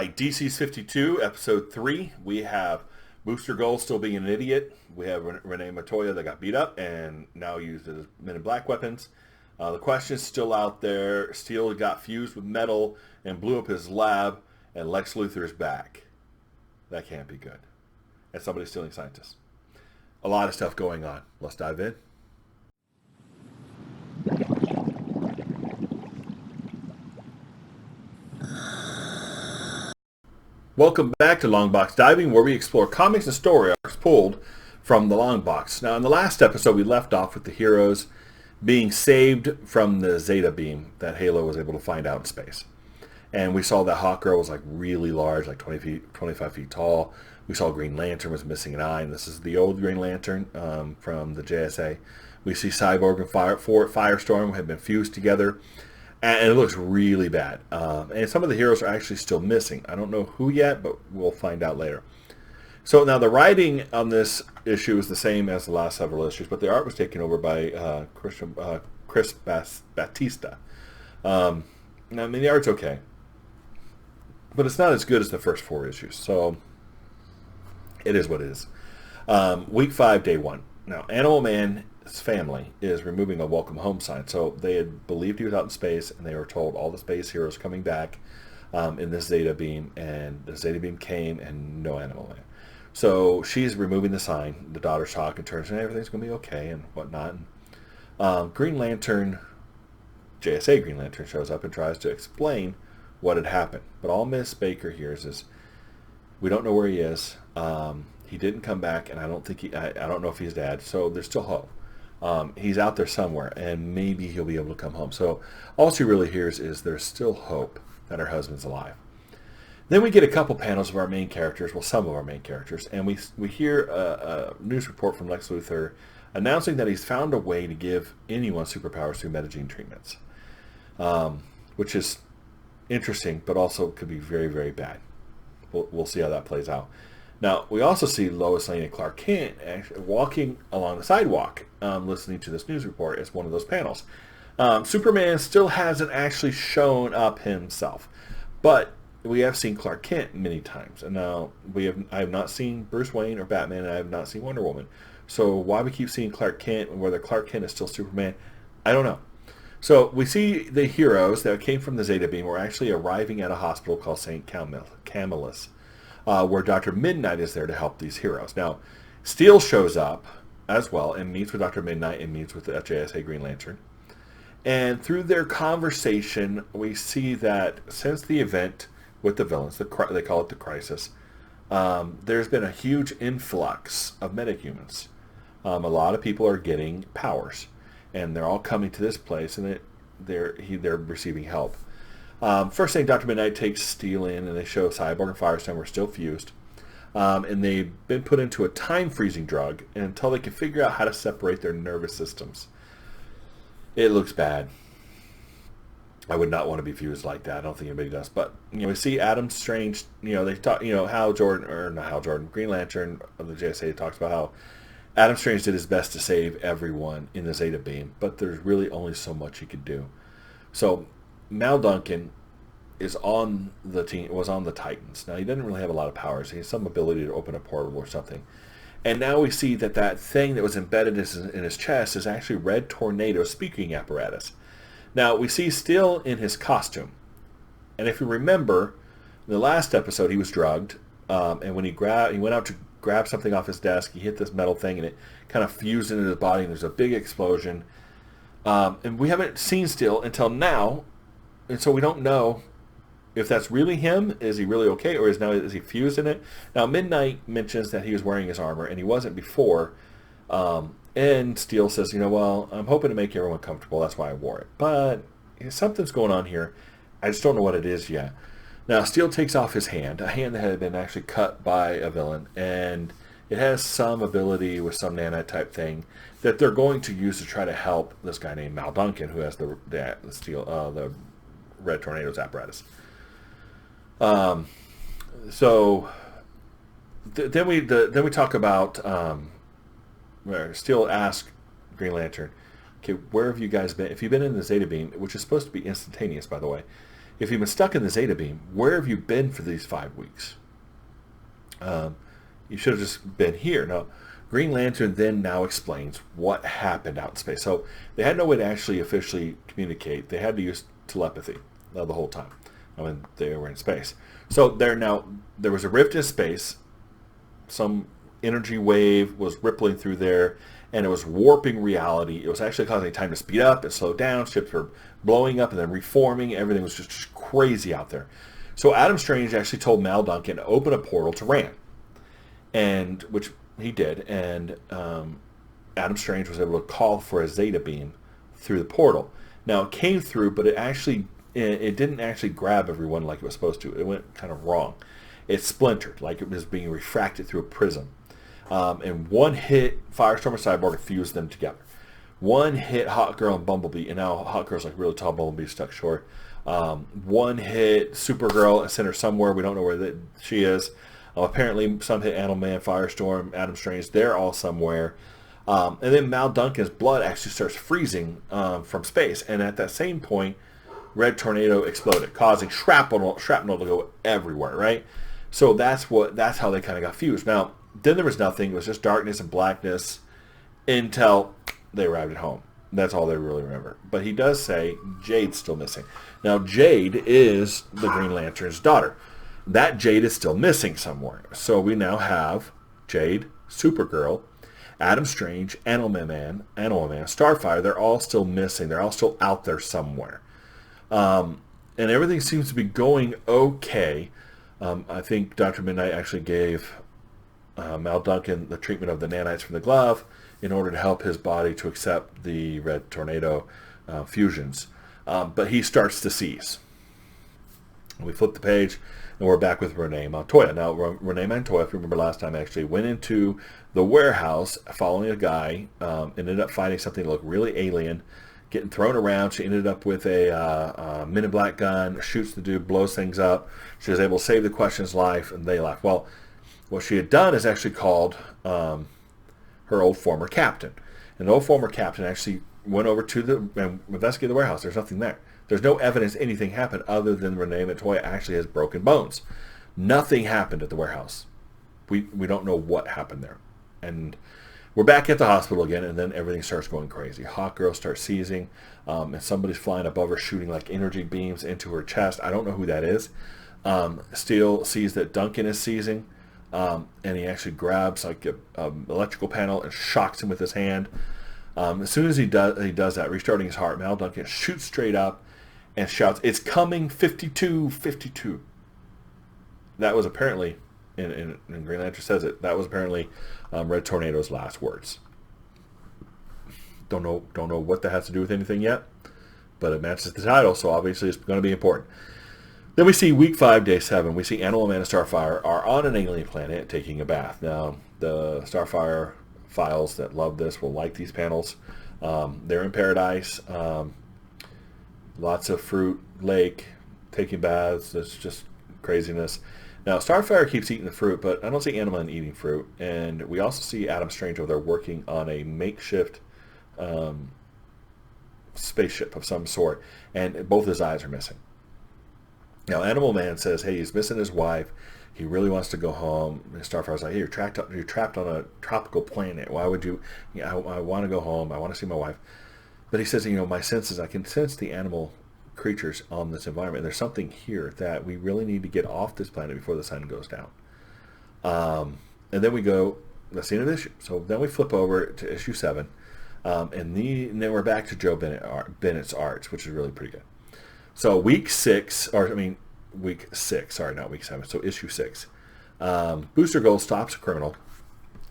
right, DC's 52, Episode 3. We have Booster Gold still being an idiot. We have Renee Montoya that got beat up and now uses Men in Black weapons. The question is still out there. Steel got fused with metal and blew up his lab, and Lex Luthor's back. That can't be good. And somebody's stealing scientists. A lot of stuff going on. Let's dive in. Welcome back to Longbox Diving, where we explore comics and story arcs pulled from the Longbox. Now, in the last episode, we left off with the heroes being saved from the Zeta beam that Halo was able to find out in space. And we saw that Hawkgirl was like really large, like 25 feet tall. We saw Green Lantern was missing an eye, and this is the old Green Lantern from the JSA. We see Cyborg and Firestorm have been fused together, and it looks really bad. And some of the heroes are actually still missing. I don't know who yet, but we'll find out later. So now the writing on this issue is the same as the last several issues, but the art was taken over by Chris Batista. I mean, the art's okay, but it's not as good as the first 4 issues. So it is what it is. Week 5, day 1. Now, Animal Man's family is removing a welcome home sign. So they had believed he was out in space, and they were told all the space heroes coming back in this Zeta beam, and the Zeta beam came, and no Animal Man. So she's removing the sign. The daughter's talking to her, and everything's going to be okay and whatnot. Green Lantern, JSA Green Lantern, shows up and tries to explain what had happened. But all Miss Baker hears is, we don't know where he is. He didn't come back, and I don't know if he's dead. So there's still hope. He's out there somewhere, and maybe he'll be able to come home. So all she really hears is there's still hope that her husband's alive. Then we get a couple panels of our main characters, well, some of our main characters, and we hear a news report from Lex Luthor announcing that he's found a way to give anyone superpowers through metagene treatments, which is interesting, but also could be very, very bad. We'll see how that plays out. Now, we also see Lois Lane and Clark Kent actually walking along the sidewalk, listening to this news report as one of those panels. Superman still hasn't actually shown up himself, but we have seen Clark Kent many times. And now I have not seen Bruce Wayne or Batman, and I have not seen Wonder Woman. So why we keep seeing Clark Kent, and whether Clark Kent is still Superman, I don't know. So we see the heroes that came from the Zeta Beam were actually arriving at a hospital called St. Camillus, where Dr. Midnight is there to help these heroes. Now, Steel shows up as well and meets with Dr. Midnight and meets with the JSA Green Lantern. And through their conversation, we see that since the event with the villains, they call it the Crisis, there's been a huge influx of metahumans. A lot of people are getting powers, and they're all coming to this place, and they're receiving help. First thing, Dr. Midnight takes Steel in, and they show Cyborg and Firestorm were still fused. And they've been put into a time-freezing drug until they can figure out how to separate their nervous systems. It looks bad. I would not want to be fused like that. I don't think anybody does. But, we see Adam Strange, they talk, Green Lantern of the JSA talks about how Adam Strange did his best to save everyone in the Zeta Beam, but there's really only so much he could do. So Mal Duncan was on the Titans. Now, he didn't really have a lot of powers. He has some ability to open a portal or something. And now we see that thing that was embedded in his chest is actually Red Tornado's speaking apparatus. Now, we see Steel in his costume. And if you remember, in the last episode, he was drugged. And when he went out to grab something off his desk, he hit this metal thing, and it kind of fused into his body, and there's a big explosion. And we haven't seen Steel until now, and so we don't know if that's really him. Is he really okay, or is he fused in it? Now, Midnight mentions that he was wearing his armor, and he wasn't before. And Steel says, well, I'm hoping to make everyone comfortable. That's why I wore it. But something's going on here. I just don't know what it is yet. Now, Steel takes off his hand, a hand that had been actually cut by a villain, and it has some ability with some nanite type thing that they're going to use to try to help this guy named Mal Duncan, who has the Red Tornado's apparatus. Then we talk about where Steel asks Green Lantern, okay, where have you guys been? If you've been in the Zeta Beam, which is supposed to be instantaneous, by the way, if you've been stuck in the Zeta beam, where have you been for these 5 weeks? You should have just been here. Now, Green Lantern then now explains what happened out in space. So they had no way to actually officially communicate. They had to use telepathy the whole time when they were in space. So there was a rift in space. Some energy wave was rippling through there, and it was warping reality. It was actually causing time to speed up and slow down. Ships were blowing up and then reforming. Everything was just crazy out there. So Adam Strange actually told Mal Duncan to open a portal to Rand, and which he did. And Adam Strange was able to call for a Zeta beam through the portal. Now it came through, but it didn't actually grab everyone like it was supposed to. It went kind of wrong. It splintered like it was being refracted through a prism. And one hit Firestorm and Cyborg and fused them together. One hit Hot Girl and Bumblebee, and now Hot Girl's like really tall, Bumblebee's stuck short. One hit Supergirl and sent her somewhere. We don't know where she is. Apparently some hit Animal Man, Firestorm, Adam Strange. They're all somewhere. And then Mal Duncan's blood actually starts freezing from space. And at that same point, Red Tornado exploded, causing shrapnel to go everywhere, right? So that's how they kind of got fused. Now, then there was nothing. It was just darkness and blackness until they arrived at home. That's all they really remember. But he does say Jade's still missing. Now, Jade is the Green Lantern's daughter. That Jade is still missing somewhere. So we now have Jade, Supergirl, Adam Strange, Animal Man, Starfire. They're all still missing. They're all still out there somewhere. And everything seems to be going okay. I think Dr. Midnight actually gave Mal Duncan the treatment of the nanites from the glove in order to help his body to accept the Red Tornado fusions. But he starts to seize. We flip the page, and we're back with Renee Montoya. Now, Renee Montoya, if you remember last time, actually went into the warehouse following a guy, ended up finding something that looked really alien, getting thrown around. She ended up with a Men in Black gun, shoots the dude, blows things up. She was able to save the Question's life, and they left. Well, what she had done is actually called her old former captain. And the old former captain actually went over to and investigated the warehouse. There's nothing there. There's no evidence anything happened other than Renee Montoya actually has broken bones. Nothing happened at the warehouse. We don't know what happened there. And we're back at the hospital again, and then everything starts going crazy. Hawk Girl starts seizing, and somebody's flying above her, shooting like energy beams into her chest. I don't know who that is. Steele sees that Duncan is seizing, and he actually grabs like a electrical panel and shocks him with his hand. As soon as he does that, restarting his heart, Mal Duncan shoots straight up and shouts, "It's coming, 52, 52." That was apparently, and Green Lantern says it, that was apparently Red Tornado's last words. Don't know what that has to do with anything yet, but it matches the title, so obviously it's going to be important. Then we see week 5, day 7. We see Animal Man and Starfire are on an alien planet taking a bath. Now, the Starfire files that love this will like these panels. They're in paradise. Lots of fruit, lake, taking baths. It's just craziness. Now, Starfire keeps eating the fruit, but I don't see Animal Man eating fruit. And we also see Adam Strange over there working on a makeshift spaceship of some sort. And both his eyes are missing. Now, Animal Man says, hey, he's missing his wife. He really wants to go home. And Starfire's like, hey, you're trapped on a tropical planet. Why would you? I want to go home. I want to see my wife. But he says, my senses, I can sense the animal creatures on this environment. There's something here that we really need to get off this planet before the sun goes down. And then we go, that's the end of the issue. So then we flip over to issue 7. And then we're back to Joe Bennett's arts, which is really pretty good. So week 6, sorry, not week 7, so issue 6. Booster Gold stops a criminal.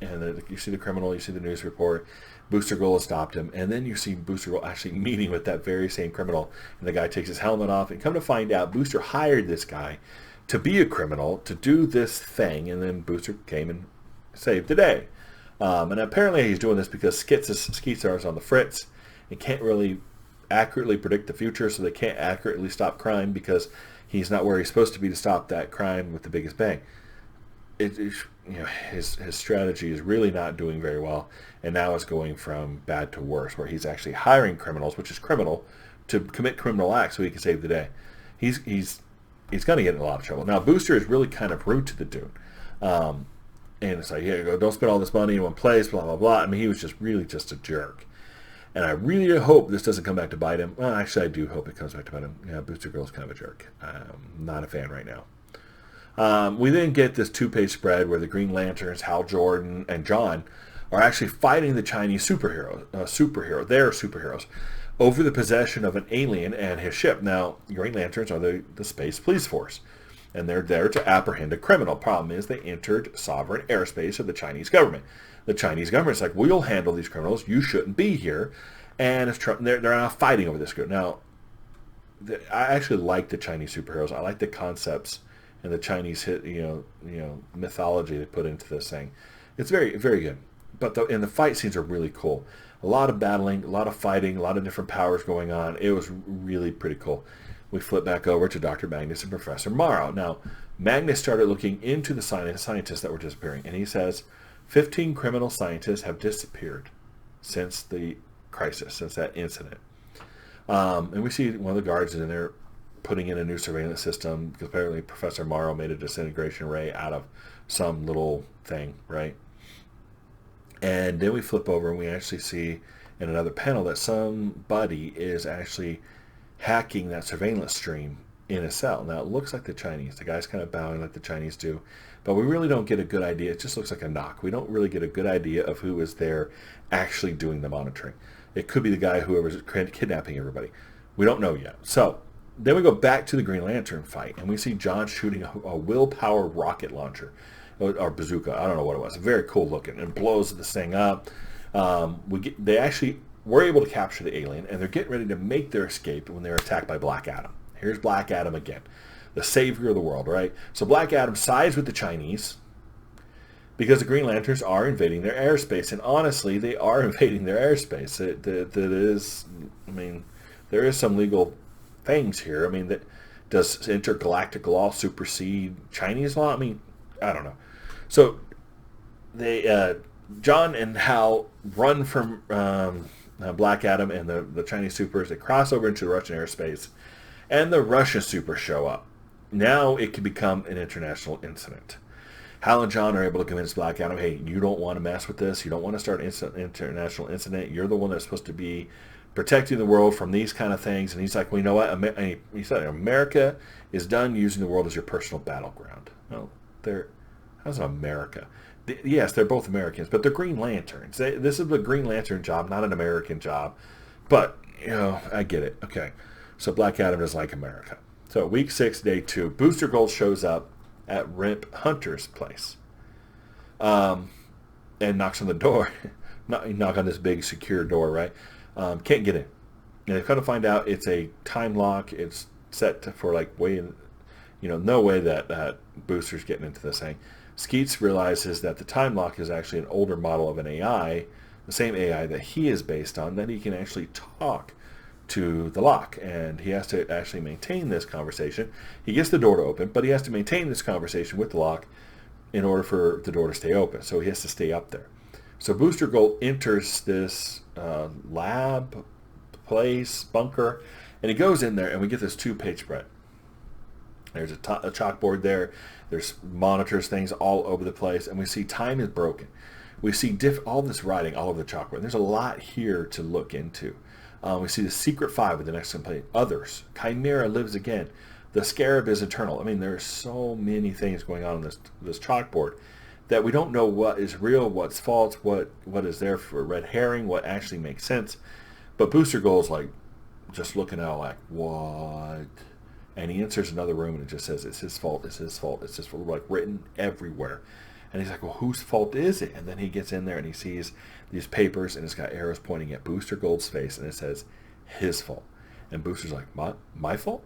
And you see the criminal, you see the news report. Booster Gold has stopped him. And then you see Booster Gold actually meeting with that very same criminal. And the guy takes his helmet off. And come to find out, Booster hired this guy to be a criminal, to do this thing. And then Booster came and saved the day. And apparently he's doing this because Skeeter is on the fritz and can't really accurately predict the future, so they can't accurately stop crime because he's not where he's supposed to be to stop that crime with the biggest bang. His strategy is really not doing very well, and now it's going from bad to worse, where he's actually hiring criminals, which is criminal, to commit criminal acts so he can save the day. he's going to get in a lot of trouble. Now, Booster is really kind of rude to the dude. And it's like, here you go, don't spend all this money in one place, blah, blah, blah. I mean, he was just really just a jerk. And I really hope this doesn't come back to bite him. Well, actually, I do hope it comes back to bite him. Yeah, Booster Gold's kind of a jerk. I'm not a fan right now. We then get this 2-page spread where the Green Lanterns, Hal Jordan, and John are actually fighting the Chinese their superheroes, over the possession of an alien and his ship. Now, Green Lanterns are the space police force, and they're there to apprehend a criminal. Problem is they entered sovereign airspace of the Chinese government. The Chinese government's like, we'll handle these criminals. You shouldn't be here. And they're now fighting over this group. Now, I actually like the Chinese superheroes. I like the concepts and the Chinese mythology they put into this thing. It's very, very good. But the fight scenes are really cool. A lot of battling, a lot of fighting, a lot of different powers going on. It was really pretty cool. We flip back over to Dr. Magnus and Professor Morrow. Now, Magnus started looking into the scientists that were disappearing, and he says 15 criminal scientists have disappeared since the crisis, since that incident. And we see one of the guards in there putting in a new surveillance system, because apparently Professor Morrow made a disintegration ray out of some little thing, right? And then we flip over and we actually see in another panel that somebody is actually hacking that surveillance stream in a cell. Now, it looks like the Chinese. The guy's kind of bowing like the Chinese do. But we really don't get a good idea. It just looks like a knock. We don't really get a good idea of who is there actually doing the monitoring. It could be the guy whoever's kidnapping everybody. We don't know yet. So then we go back to the Green Lantern fight, and we see John shooting a willpower rocket launcher. Or bazooka, I don't know what it was. Very cool looking, and blows this thing up. They actually were able to capture the alien, and they're getting ready to make their escape when they're attacked by Black Adam. Here's Black Adam again, the savior of the world, right? So Black Adam sides with the Chinese because the Green Lanterns are invading their airspace, and honestly, they are invading their airspace. There is some legal things here. I mean, does intergalactic law supersede Chinese law? I mean, I don't know. So John and Hal run from Black Adam and the Chinese supers. They cross over into the Russian airspace, and the Russian supers show up. Now it can become an international incident. Hal and John are able to convince Black Adam, hey, you don't want to mess with this. You don't want to start an international incident. You're the one that's supposed to be protecting the world from these kind of things. And he's like, well, you know what? He said, America is done using the world as your personal battleground. No, how's America? Yes, they're both Americans, but they're Green Lanterns. This is a Green Lantern job, not an American job. But, I get it. Okay. So Black Adam doesn't like America. So week 6, day 2, Booster Gold shows up at Rip Hunter's place. And knocks on the door. Knock on this big secure door, right? Can't get in. And they kind of find out it's a time lock. It's set for no way that Booster's getting into this thing. Skeets realizes that the time lock is actually an older model of an AI, the same AI that he is based on, that he can actually talk to the lock. And he has to actually maintain this conversation. He gets the door to open, but he has to maintain this conversation with the lock in order for the door to stay open. So he has to stay up there. So Booster Gold enters this lab, place, bunker, and he goes in there, and we get this 2-page spread. There's a chalkboard there. There's monitors, things all over the place, and we see time is broken. We see all this writing all over the chalkboard. And there's a lot here to look into. We see the Secret 5 with the next complaint. Others. Chimera lives again. The Scarab is eternal. I mean, there are so many things going on this chalkboard that we don't know what is real, what's false, what is there for red herring, what actually makes sense. But Booster Gold's like just looking out like, what? And he enters another room and it just says, it's his fault, it's his fault, it's his fault, like written everywhere. And he's like, well, whose fault is it? And then he gets in there and he sees these papers and it's got arrows pointing at Booster Gold's face and it says, his fault. And Booster's like, my fault?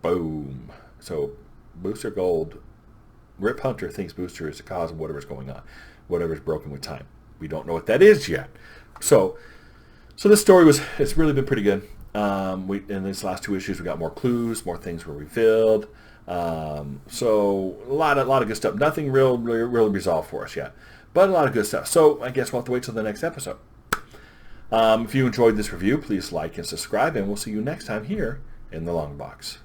Boom. So Booster Gold, Rip Hunter thinks Booster is the cause of whatever's going on, whatever's broken with time. We don't know what that is yet. So this story it's really been pretty good. In these last 2 issues, we got more clues, more things were revealed. So a lot of good stuff. Nothing really resolved for us yet, but a lot of good stuff. So I guess we'll have to wait till the next episode. If you enjoyed this review, please like and subscribe, and we'll see you next time here in the Long Box.